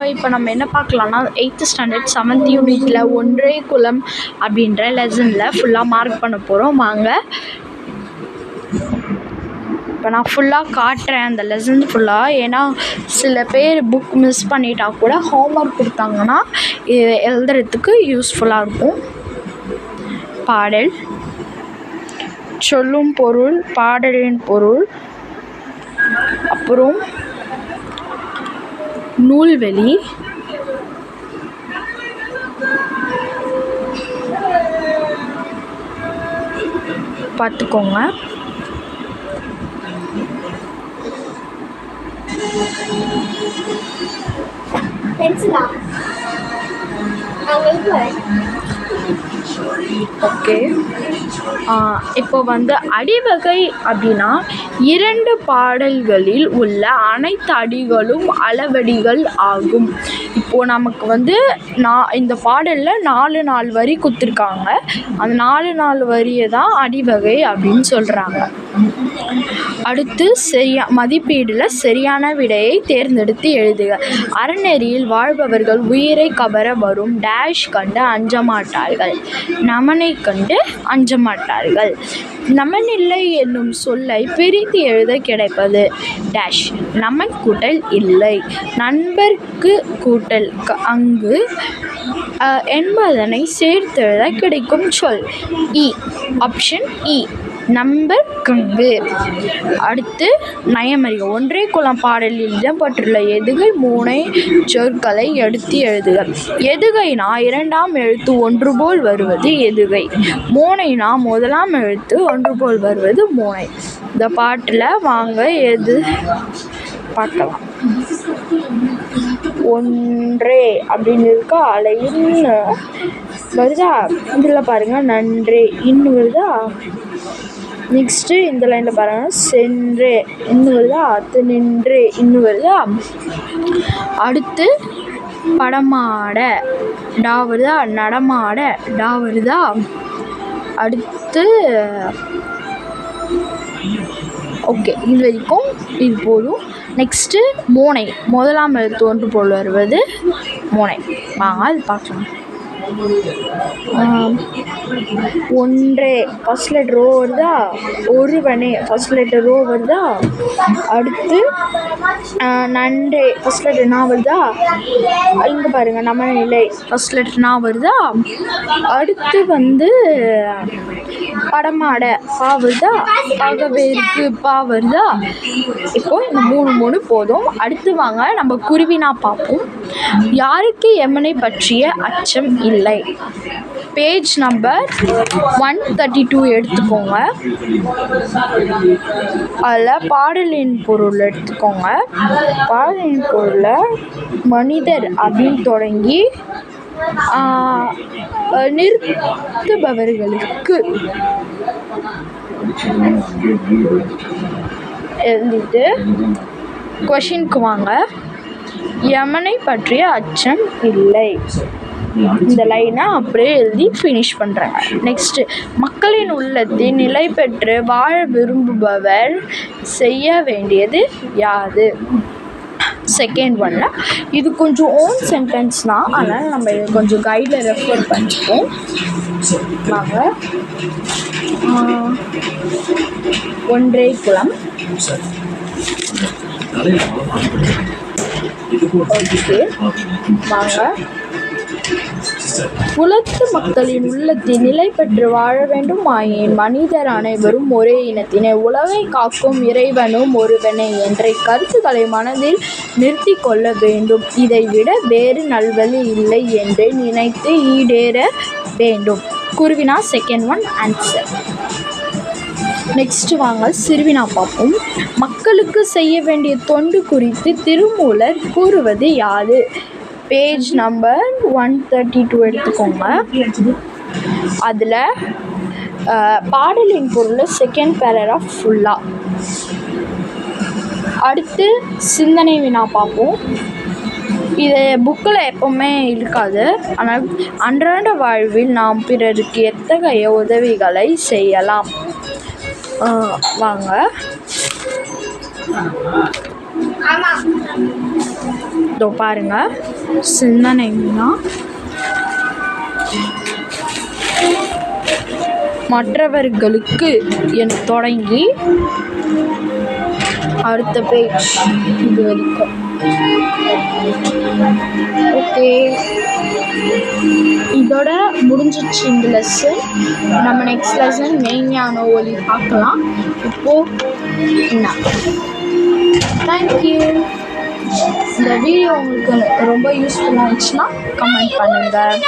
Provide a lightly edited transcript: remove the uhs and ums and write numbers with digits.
இப்போ நம்ம என்ன பார்க்கலாம்னா 8th ஸ்டாண்டர்ட் 7th யூனிட்டில் ஒன்றே குலம் அப்படின்ற லெசனில் ஃபுல்லாக மார்க் பண்ண போகிறோம். வாங்க இப்போ நான் ஃபுல்லாக காட்டுறேன் அந்த லெசன் ஃபுல்லாக. ஏன்னா சில பேர் புக் மிஸ் பண்ணிட்டா கூட ஹோம்ஒர்க் கொடுத்தாங்கன்னா எழுதுறதுக்கு யூஸ்ஃபுல்லாக இருக்கும். பாடல், சொல்லும் பொருள், பாடலின் பொருள், அப்புறம் நூல்வெளி, பார்த்துக்கோங்க. ஓகே, இப்போ அடிவகை அப்படின்னா 2 பாடல்களில் உள்ள அனைத்து அடிகளும் அளவடிகள் ஆகும். இப்போது நமக்கு இந்த பாடலில் 4 வரி கொடுத்துருக்காங்க. அந்த 4 வரியை தான் அடிவகை அப்படின்னு சொல்கிறாங்க. அடுத்து மதிப்பீடில் சரியான விடையை தேர்ந்தெடுத்து எழுதுக. அறநெறியில் வாழ்பவர்கள் உயிரை கவர வரும் டேஷ் கண்டு அஞ்ச மாட்டார்கள், நமனை கண்டு அஞ்ச மாட்டார்கள். நமனில்லை என்னும் சொல்லை பிரித்து எழுத கிடைப்பது டேஷ், நமன் கூட்டல் இல்லை, நண்பர்க்கு கூட்டல் அங்கு என்பதனை சேர்த்தெழுத கிடைக்கும் சொல் இ. ஆப்ஷன் இ, நம்பர் கங்கு. அடுத்து நயமறிக. ஒன்றே குலம் பாடலில் இடம்பெற்றுள்ள எதுகை 3 சொற்களை எடுத்து எழுதுக. எதுகைனா 2ஆம் எழுத்து ஒன்று போல் வருவது எதுகை. மோனைனா 1ஆம் எழுத்து ஒன்று போல் வருவது மோனை. இந்த பாட்டில் வாங்க எது பார்க்கலாம். ஒன்றே அப்படின்னு இருக்கா, அதில் இன்னு வருதா, இதில் பாருங்கள் நன்றே இன்னு வருதா. நெக்ஸ்ட்டு இந்த லைனில் பாருங்கள் சென்றே இன்னும் வருதா, அத்து நின்றே இன்னும் வருதா. அடுத்து படமாட டா வருதா, நடமாட டா வருதா. அடுத்து ஓகே, இது வரைக்கும் இது போதும். நெக்ஸ்ட்டு மோனை 1ஆம் எழுத்து ஒன்று போல் வருவது மோனை. வாங்க அது பார்க்கலாம். ஒன்றே ஃபர்ஸ்ட் லெட்டர் ரோ வருதா, ஒருவனே ஃபர்ஸ்ட் லெட்டர் ரோ வருதா. அடுத்து நன்றே ஃபர்ஸ்ட் லெட்டர் நா வருதா. இங்கே பாருங்கள் நமநிலை ஃபர்ஸ்ட் லெட்டர் நா வருதா. அடுத்து படமாட பா வருதா, பகவேற்கு பா வருதா. இப்போ இந்த 3 போதும். அடுத்து வாங்க நம்ம குருவினா பார்ப்போம். யாருக்கு எமனை பற்றிய அச்சம் இல்லை. பேஜ் நம்பர் 132 எடுத்துக்கோங்க. அதில் பாடலின் பொருள் எடுத்துக்கோங்க. பாடலின் பொருளில் மனிதர் அப்படின்னு தொடங்கி நிறுத்துபவர்களுக்கு எழுதிட்டு கொஷினுக்கு வாங்க. யமனை பற்றிய அச்சம் இல்லை. இந்த லைனை அப்படியே எழுதி ஃபினிஷ் பண்ணுறேன். நெக்ஸ்ட்டு மக்களின் உள்ளத்தில் நிலை பெற்று வாழ விரும்புபவர் செய்ய வேண்டியது யாது. செகண்ட் ஒன்னில் இது கொஞ்சம் ஓன் சென்டென்ஸ் தான், அதனால் நம்ம இதை கொஞ்சம் கைடில் ரெஃபர் பண்ணிப்போம். வாங்க, ஒன்றே குலம். ஓகே, வாங்க. குலத்து மக்களின் உள்ளத்தில் நிலை பெற்று வாழ வேண்டும் ஆயின் மனிதர் அனைவரும் ஒரே இனத்தினை, உலகை காக்கும் இறைவனும் ஒருவனே என்ற கருத்துக்களை மனதில் நிறுத்தி கொள்ள வேண்டும். இதைவிட வேறு நல்வழி இல்லை என்று நினைத்து ஈடேற வேண்டும். குருவினா செகண்ட் ஒன் ஆன்சர். நெக்ஸ்ட் வாங்க சிறுவினா பார்ப்போம். மக்களுக்கு செய்ய வேண்டிய தொண்டு குறித்து திருமூலர் கூறுவது யாது. பேஜ் நம்பர் 132 எடுத்துக்கோங்க. அதில் பாடலின் பொருள் செகண்ட் பேராகிராஃப் ஃபுல்லாக. அடுத்து சிந்தனை வினா பார்ப்போம். இது புக்கில் எப்போவுமே இருக்காது, ஆனால் அன்றாட வாழ்வில் நாம் பிறருக்கு எத்தகைய உதவிகளை செய்யலாம். வாங்க இதோ பாருங்க, சிந்தனைனா மற்றவர்களுக்கு என தொடங்கி அடுத்த பேஜ் இது வரைக்கும். ஓகே, இதோட முடிஞ்சிச்சு இந்த லெசன். நம்ம நெக்ஸ்ட் லெசன் மெய்ஞான ஒளி பார்க்கலாம். இப்போது என்ன, தேங்க்யூ. இந்த வீடியோ உங்களுக்கு ரொம்ப யூஸ்ஃபுல்லாக இருந்துச்சுன்னா கமெண்ட் பண்ணுங்கள்.